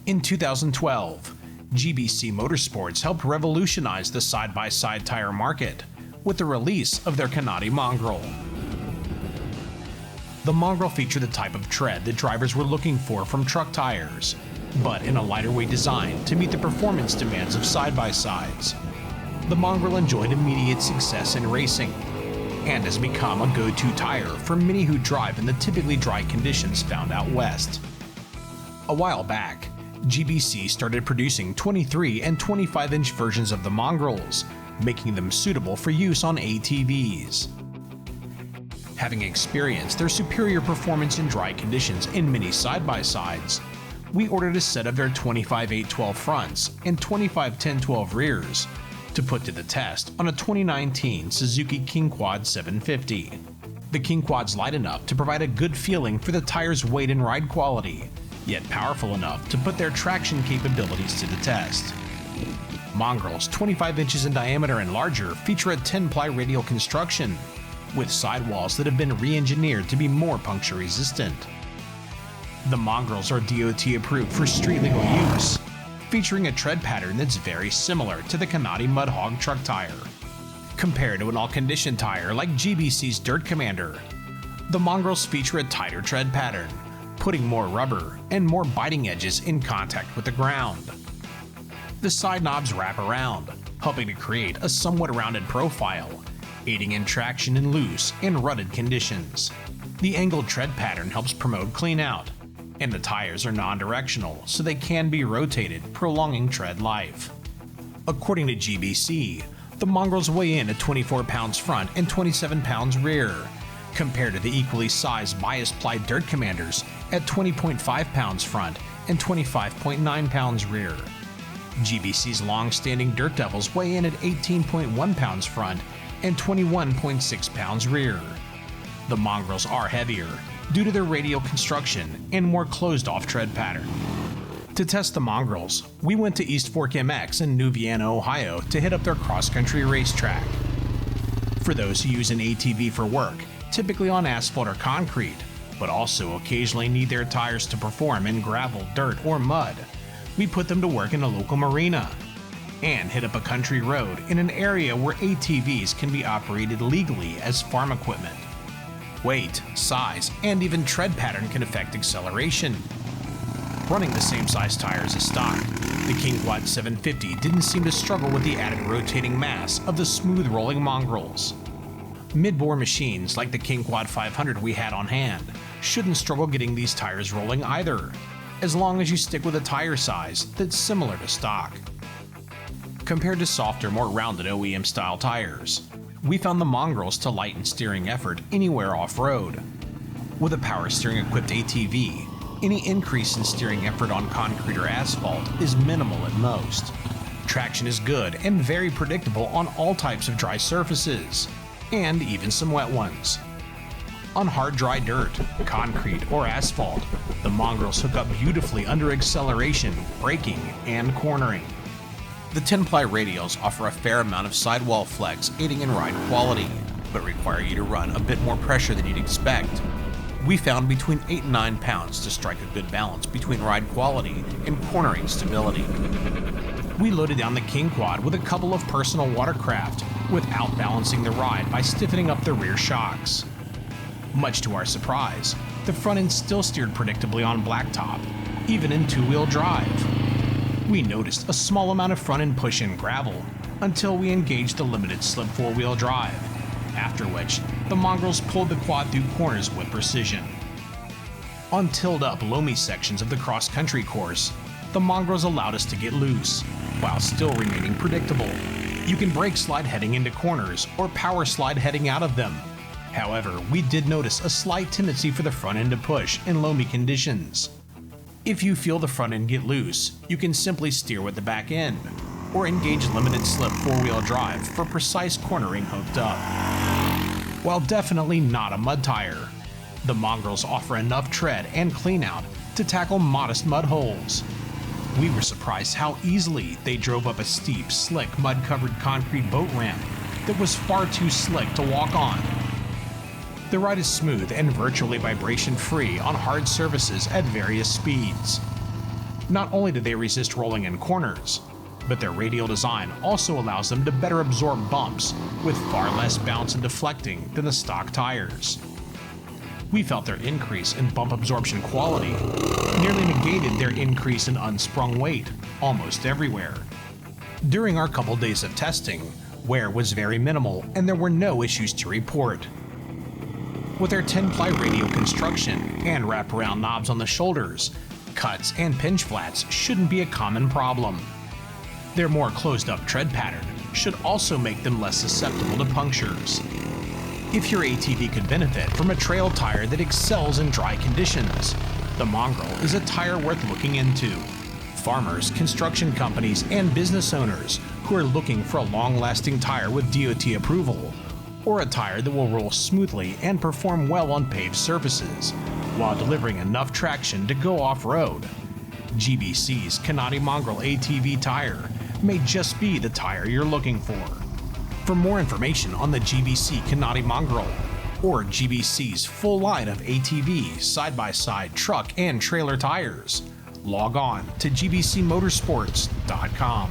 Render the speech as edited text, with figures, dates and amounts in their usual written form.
In 2012, GBC Motorsports helped revolutionize the side-by-side tire market with the release of their Kanati Mongrel. The Mongrel featured the type of tread that drivers were looking for from truck tires, but in a lighter weight design to meet the performance demands of side-by-sides. The Mongrel enjoyed immediate success in racing and has become a go-to tire for many who drive in the typically dry conditions found out west. A while back, GBC started producing 23 and 25-inch versions of the Mongrels, making them suitable for use on ATVs. Having experienced their superior performance in dry conditions in many side-by-sides, we ordered a set of their 25/8/12 fronts and 25/10/12 rears to put to the test on a 2019 Suzuki KingQuad 750. The KingQuad's light enough to provide a good feeling for the tire's weight and ride quality, yet powerful enough to put their traction capabilities to the test. Mongrels 25 inches in diameter and larger feature a 10-ply radial construction, with sidewalls that have been re-engineered to be more puncture resistant. The Mongrels are DOT approved for street legal use, featuring a tread pattern that's very similar to the Kanati Mudhog truck tire. Compared to an all-condition tire like GBC's Dirt Commander, the Mongrels feature a tighter tread pattern, putting more rubber and more biting edges in contact with the ground. The side knobs wrap around, helping to create a somewhat rounded profile, aiding in traction in loose and rutted conditions. The angled tread pattern helps promote clean out, and the tires are non-directional, so they can be rotated, prolonging tread life. According to GBC, the Mongrels weigh in at 24 pounds front and 27 pounds rear, compared to the equally sized bias-ply Dirt Commanders at 20.5 pounds front and 25.9 pounds rear. GBC's long-standing Dirt Devils weigh in at 18.1 pounds front and 21.6 pounds rear. The Mongrels are heavier due to their radial construction and more closed-off tread pattern. To test the Mongrels, we went to East Fork MX in New Vienna, Ohio to hit up their cross-country racetrack. For those who use an ATV for work, typically on asphalt or concrete, but also occasionally need their tires to perform in gravel, dirt, or mud, we put them to work in a local marina and hit up a country road in an area where ATVs can be operated legally as farm equipment. Weight, size, and even tread pattern can affect acceleration. Running the same size tires as stock, the KingQuad 750 didn't seem to struggle with the added rotating mass of the smooth rolling Mongrels. Mid-bore machines like the KingQuad 500 we had on hand shouldn't struggle getting these tires rolling either, as long as you stick with a tire size that's similar to stock. Compared to softer, more rounded OEM-style tires, we found the Mongrels to lighten steering effort anywhere off-road. With a power steering-equipped ATV, any increase in steering effort on concrete or asphalt is minimal at most. Traction is good and very predictable on all types of dry surfaces, and even some wet ones. On hard, dry dirt, concrete, or asphalt, the Mongrels hook up beautifully under acceleration, braking, and cornering. The 10-ply radials offer a fair amount of sidewall flex, aiding in ride quality, but require you to run a bit more pressure than you'd expect. We found between 8 and 9 pounds to strike a good balance between ride quality and cornering stability. We loaded down the KingQuad with a couple of personal watercraft, without balancing the ride by stiffening up the rear shocks. Much to our surprise, the front end still steered predictably on blacktop, even in two-wheel drive. We noticed a small amount of front-end push in gravel until we engaged the limited slip four-wheel drive, after which the Mongrels pulled the quad through corners with precision. On tilled-up, loamy sections of the cross-country course, the Mongrels allowed us to get loose, while still remaining predictable. You can brake slide heading into corners or power slide heading out of them. However, we did notice a slight tendency for the front end to push in loamy conditions. If you feel the front end get loose, you can simply steer with the back end, or engage limited slip four-wheel drive for precise cornering hooked up. While definitely not a mud tire, the Mongrels offer enough tread and cleanout to tackle modest mud holes. We were surprised how easily they drove up a steep, slick, mud-covered concrete boat ramp that was far too slick to walk on. The ride is smooth and virtually vibration-free on hard surfaces at various speeds. Not only do they resist rolling in corners, but their radial design also allows them to better absorb bumps with far less bounce and deflecting than the stock tires. We felt their increase in bump absorption quality nearly negated their increase in unsprung weight almost everywhere. During our couple days of testing, wear was very minimal and there were no issues to report. With their 10-ply radial construction and wraparound knobs on the shoulders, cuts and pinch flats shouldn't be a common problem. Their more closed-up tread pattern should also make them less susceptible to punctures. If your ATV could benefit from a trail tire that excels in dry conditions, the Mongrel is a tire worth looking into. Farmers, construction companies, and business owners who are looking for a long-lasting tire with DOT approval, or a tire that will roll smoothly and perform well on paved surfaces, while delivering enough traction to go off-road, GBC's Kanati Mongrel ATV tire may just be the tire you're looking for. For more information on the GBC Kanati Mongrel, or GBC's full line of ATV, side-by-side, truck, and trailer tires, log on to gbcmotorsports.com.